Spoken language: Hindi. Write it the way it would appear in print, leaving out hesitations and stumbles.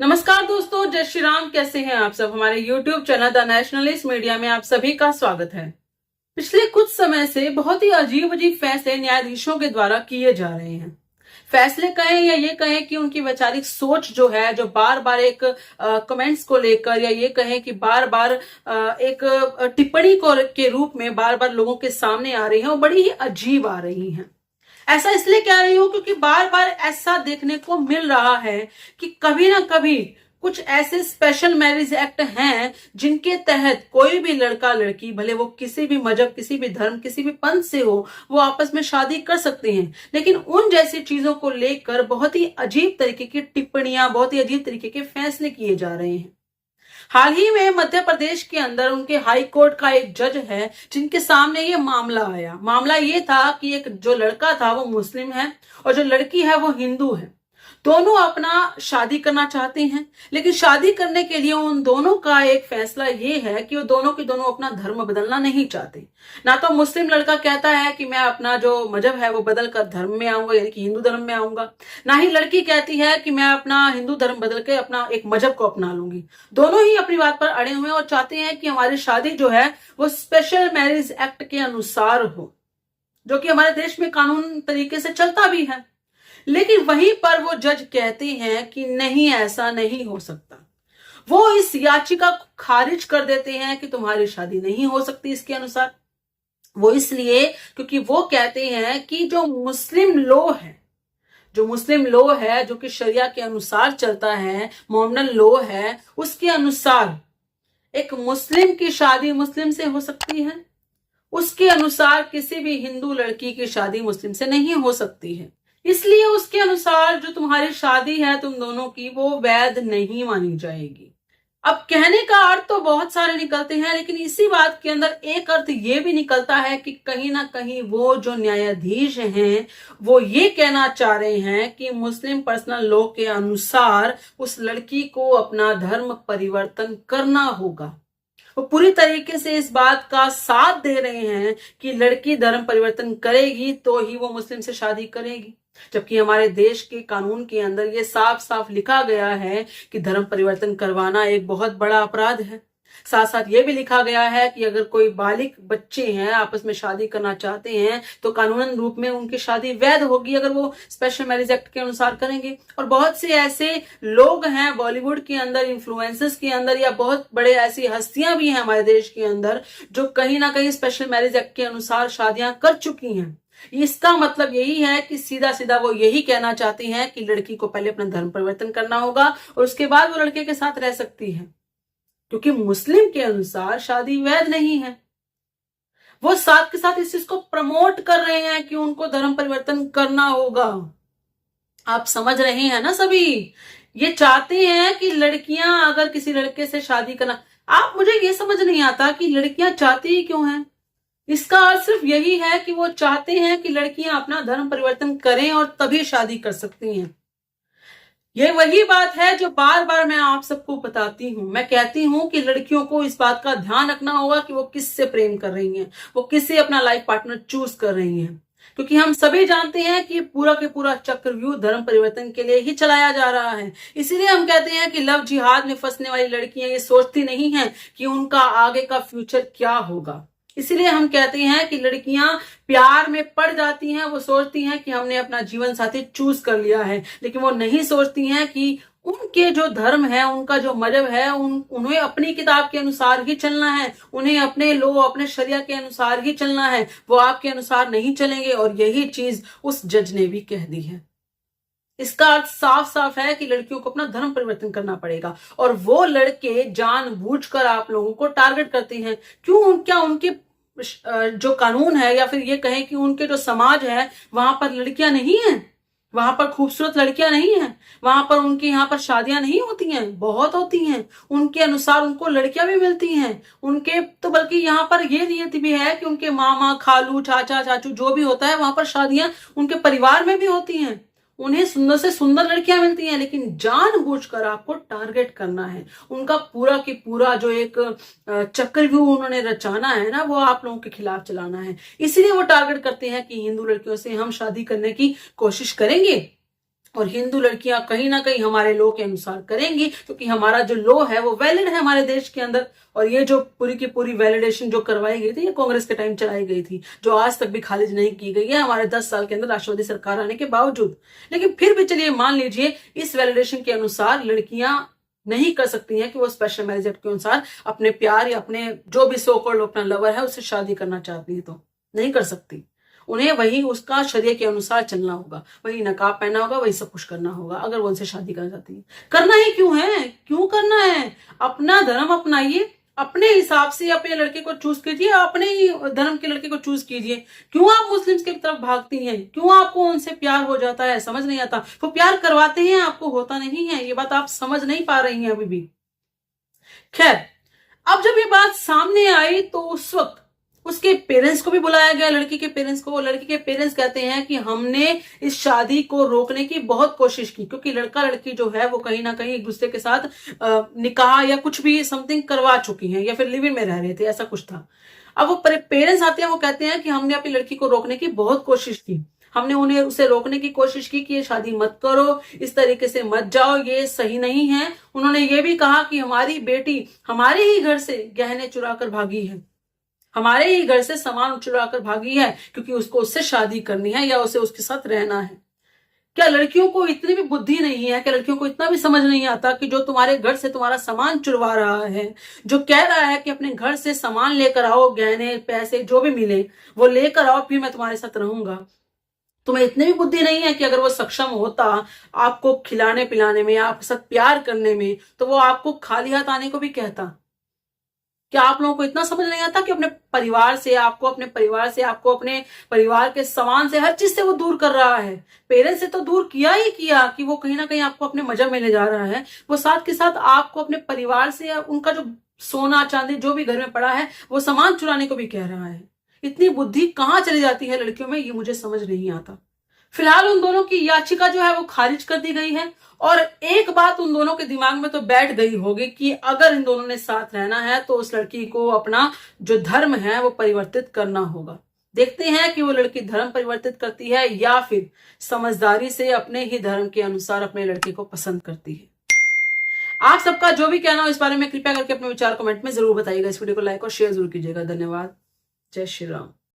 नमस्कार दोस्तों, जय श्री राम। कैसे हैं आप सब। हमारे YouTube channel the nationalist media में आप सभी का स्वागत है। पिछले कुछ समय से बहुत ही अजीब अजीब फैसले न्यायाधीशों के द्वारा किए जा रहे हैं। फैसले कहें या ये कहें कि उनकी वैचारिक सोच जो है, जो बार बार एक कमेंट्स को लेकर, या ये कहें कि बार बार एक टिप्पणी को के रूप में बार बार लोगों के सामने आ रही है, वो बड़ी ही अजीब आ रही है। ऐसा इसलिए कह रही हूं क्योंकि बार बार ऐसा देखने को मिल रहा है कि कभी ना कभी कुछ ऐसे स्पेशल मैरिज एक्ट हैं जिनके तहत कोई भी लड़का लड़की, भले वो किसी भी मजहब, किसी भी धर्म, किसी भी पंथ से हो, वो आपस में शादी कर सकते हैं। लेकिन उन जैसी चीजों को लेकर बहुत ही अजीब तरीके की टिप्पणियां, बहुत ही अजीब तरीके के फैसले किए जा रहे हैं। हाल ही में मध्य प्रदेश के अंदर उनके हाई कोर्ट का एक जज है जिनके सामने ये मामला आया। मामला ये था कि एक जो लड़का था वो मुस्लिम है और जो लड़की है वो हिंदू है। दोनों अपना शादी करना चाहते हैं, लेकिन शादी करने के लिए उन दोनों का एक फैसला ये है कि वो दोनों के दोनों अपना धर्म बदलना नहीं चाहते। ना तो मुस्लिम लड़का कहता है कि मैं अपना जो मजहब है वो बदल कर धर्म में आऊंगा, यानी कि हिंदू धर्म में आऊंगा, ना ही लड़की कहती है कि मैं अपना हिंदू धर्म बदल के अपना एक मजहब को अपना लूंगी। दोनों ही अपनी बात पर अड़े हुए और चाहते हैं कि हमारी शादी जो है वो स्पेशल मैरिज एक्ट के अनुसार हो, जो कि हमारे देश में कानून तरीके से चलता भी है। लेकिन वहीं पर वो जज कहते हैं कि नहीं, ऐसा नहीं हो सकता। वो इस याचिका को खारिज कर देते हैं कि तुम्हारी शादी नहीं हो सकती इसके अनुसार। वो इसलिए क्योंकि वो कहते हैं कि जो मुस्लिम लॉ है, जो कि शरिया के अनुसार चलता है, मोहम्मदन लॉ है, उसके अनुसार एक मुस्लिम की शादी मुस्लिम से हो सकती है, उसके अनुसार किसी भी हिंदू लड़की की शादी मुस्लिम से नहीं हो सकती है। इसलिए उसके अनुसार जो तुम्हारी शादी है तुम दोनों की, वो वैध नहीं मानी जाएगी। अब कहने का अर्थ तो बहुत सारे निकलते हैं, लेकिन इसी बात के अंदर एक अर्थ ये भी निकलता है कि कहीं ना कहीं वो जो न्यायाधीश हैं वो ये कहना चाह रहे हैं कि मुस्लिम पर्सनल लॉ के अनुसार उस लड़की को अपना धर्म परिवर्तन करना होगा। वो पूरी तरीके से इस बात का साथ दे रहे हैं कि लड़की धर्म परिवर्तन करेगी तो ही वो मुस्लिम से शादी करेगी, जबकि हमारे देश के कानून के अंदर ये साफ साफ लिखा गया है कि धर्म परिवर्तन करवाना एक बहुत बड़ा अपराध है। साथ साथ ये भी लिखा गया है कि अगर कोई बालिग बच्चे हैं आपस में शादी करना चाहते हैं तो कानूनन रूप में उनकी शादी वैध होगी अगर वो स्पेशल मैरिज एक्ट के अनुसार करेंगे। और बहुत से ऐसे लोग हैं बॉलीवुड के अंदर, इन्फ्लुएंसर्स के अंदर, या बहुत बड़े ऐसी हस्तियां भी हैं हमारे देश के अंदर जो कहीं ना कहीं स्पेशल मैरिज एक्ट के अनुसार शादियां कर चुकी हैं। इसका मतलब यही है कि सीधा सीधा वो यही कहना चाहती हैं कि लड़की को पहले अपना धर्म परिवर्तन करना होगा और उसके बाद वो लड़के के साथ रह सकती है, क्योंकि मुस्लिम के अनुसार शादी वैध नहीं है। वो साथ के साथ इस चीज को प्रमोट कर रहे हैं कि उनको धर्म परिवर्तन करना होगा। आप समझ रहे हैं ना सभी। ये चाहते हैं कि लड़कियां अगर किसी लड़के से शादी करना, आप मुझे ये समझ नहीं आता कि लड़कियां चाहती ही क्यों हैं। इसका अर्थ सिर्फ यही है कि वो चाहते हैं कि लड़कियां अपना धर्म परिवर्तन करें और तभी शादी कर सकती हैं। ये वही बात है जो बार बार मैं आप सबको बताती हूं। मैं कहती हूं कि लड़कियों को इस बात का ध्यान रखना होगा कि वो किससे प्रेम कर रही हैं, वो किससे अपना लाइफ पार्टनर चूज कर रही हैं, क्योंकि हम सभी जानते हैं कि पूरा के पूरा चक्रव्यूह धर्म परिवर्तन के लिए ही चलाया जा रहा है। इसीलिए हम कहते हैं कि लव जिहाद में फंसने वाली लड़कियां ये सोचती नहीं है कि उनका आगे का फ्यूचर क्या होगा। इसीलिए हम कहते हैं कि लड़कियां प्यार में पड़ जाती हैं, वो सोचती हैं कि हमने अपना जीवन साथी चूज कर लिया है, लेकिन वो नहीं सोचती हैं कि उनके जो धर्म है, उनका जो मजहब है, उन्हें अपनी किताब के अनुसार ही चलना है, उन्हें अपने लो अपने शरिया के अनुसार ही चलना है। वो आपके अनुसार नहीं चलेंगे, और यही चीज उस जज ने भी कह दी है। इसका अर्थ साफ साफ है कि लड़कियों को अपना धर्म परिवर्तन करना पड़ेगा, और वो लड़के जानबूझकर आप लोगों को टारगेट करते हैं। क्यों? क्या उनके जो कानून है, या फिर ये कहें कि उनके जो समाज है, वहां पर लड़कियां नहीं है, वहां पर खूबसूरत लड़कियां नहीं है, वहां पर उनके यहाँ पर शादियां नहीं होती हैं? बहुत होती हैं। उनके अनुसार उनको लड़कियां भी मिलती हैं। उनके तो बल्कि यहाँ पर ये नियति भी है कि उनके मामा, खालू, चाचा, चाचू जो भी होता है, वहां पर शादियां उनके परिवार में भी होती हैं। उन्हें सुंदर से सुंदर लड़कियां मिलती हैं, लेकिन जानबूझकर आपको टारगेट करना है। उनका पूरा की पूरा जो एक चक्रव्यूह उन्होंने रचाना है ना, वो आप लोगों के खिलाफ चलाना है। इसीलिए वो टारगेट करते हैं कि हिंदू लड़कियों से हम शादी करने की कोशिश करेंगे। और हिंदू लड़कियां कहीं ना कहीं हमारे लॉ के अनुसार करेंगी, क्योंकि हमारा जो लॉ है वो वैलिड है हमारे देश के अंदर। और ये जो पूरी की पूरी वैलिडेशन जो करवाई गई थी, ये कांग्रेस के टाइम चलाई गई थी, जो आज तक भी खारिज नहीं की गई है हमारे 10 साल के अंदर राष्ट्रवादी सरकार आने के बावजूद। लेकिन फिर भी चलिए मान लीजिए इस वैलिडेशन के अनुसार लड़कियां नहीं कर सकती हैं कि वो स्पेशल मैरिज एक्ट के अनुसार अपने प्यार या अपने जो भी सो कॉल्ड अपना लवर है उससे शादी करना चाहती है, तो नहीं कर सकती। उन्हें वही उसका शरीय के अनुसार चलना होगा, वही नकाब पहनना होगा, वही सब कुछ करना होगा अगर वो उनसे शादी करना चाहती है। करना ही क्यों है, क्यों करना है? अपना धर्म अपनाइए, अपने हिसाब से अपने लड़के को चूज कीजिए, अपने ही धर्म के लड़के को चूज कीजिए। क्यों आप मुस्लिम्स की तरफ भागती हैं? क्यों आपको उनसे प्यार हो जाता है? समझ नहीं आता। वो प्यार करवाते हैं, आपको होता नहीं है। ये बात आप समझ नहीं पा रही हैं अभी भी। खैर, अब जब ये बात सामने आई तो उस वक्त उसके पेरेंट्स को भी बुलाया गया, लड़की के पेरेंट्स को। लड़की के पेरेंट्स कहते हैं कि हमने इस शादी को रोकने की बहुत कोशिश की, क्योंकि लड़का लड़की जो है वो कहीं ना कहीं एक दूसरे के साथ निकाह या कुछ भी समथिंग करवा चुकी हैं, या फिर लिव इन में रह रहे थे, ऐसा कुछ था। अब वो पेरेंट्स आते हैं, वो कहते हैं कि हमने अपनी लड़की को रोकने की बहुत कोशिश की, हमने उन्हें उसे रोकने की कोशिश की कि ये शादी मत करो, इस तरीके से मत जाओ, ये सही नहीं है। उन्होंने ये भी कहा कि हमारी बेटी हमारे ही घर से गहने चुरा कर भागी है, हमारे ही घर से सामान चुरा कर भागी है, क्योंकि उसको उससे शादी करनी है या उसे उसके साथ रहना है। क्या लड़कियों को इतनी भी बुद्धि नहीं है? क्या लड़कियों को इतना भी समझ नहीं आता कि जो तुम्हारे घर से तुम्हारा सामान चुरवा रहा है, जो कह रहा है कि अपने घर से सामान लेकर आओ, गहने पैसे जो भी मिले वो लेकर आओ, फिर मैं तुम्हारे साथ रहूंगा, तुम्हें इतनी भी बुद्धि नहीं है कि अगर वो सक्षम होता आपको खिलाने पिलाने में, आपके साथ प्यार करने में, तो वो आपको खाली हाथ आने को भी कहता? क्या आप लोगों को इतना समझ नहीं आता कि अपने परिवार से, आपको अपने परिवार से, आपको अपने परिवार के सामान से, हर चीज से वो दूर कर रहा है? पेरेंट्स से तो दूर किया ही किया कि वो कहीं ना कहीं आपको अपने मजा में ले जा रहा है, वो साथ के साथ आपको अपने परिवार से उनका जो सोना चांदी जो भी घर में पड़ा है वो सामान चुराने को भी कह रहा है। इतनी बुद्धि कहाँ चली जाती है लड़कियों में, ये मुझे समझ नहीं आता। फिलहाल उन दोनों की याचिका जो है वो खारिज कर दी गई है, और एक बात उन दोनों के दिमाग में तो बैठ गई होगी कि अगर इन दोनों ने साथ रहना है तो उस लड़की को अपना जो धर्म है वो परिवर्तित करना होगा। देखते हैं कि वो लड़की धर्म परिवर्तित करती है या फिर समझदारी से अपने ही धर्म के अनुसार अपने लड़के को पसंद करती है। आप सबका जो भी कहना हो इस बारे में कृपया करके अपने विचार कमेंट में जरूर बताइएगा। इस वीडियो को लाइक और शेयर जरूर कीजिएगा। धन्यवाद। जय श्री राम।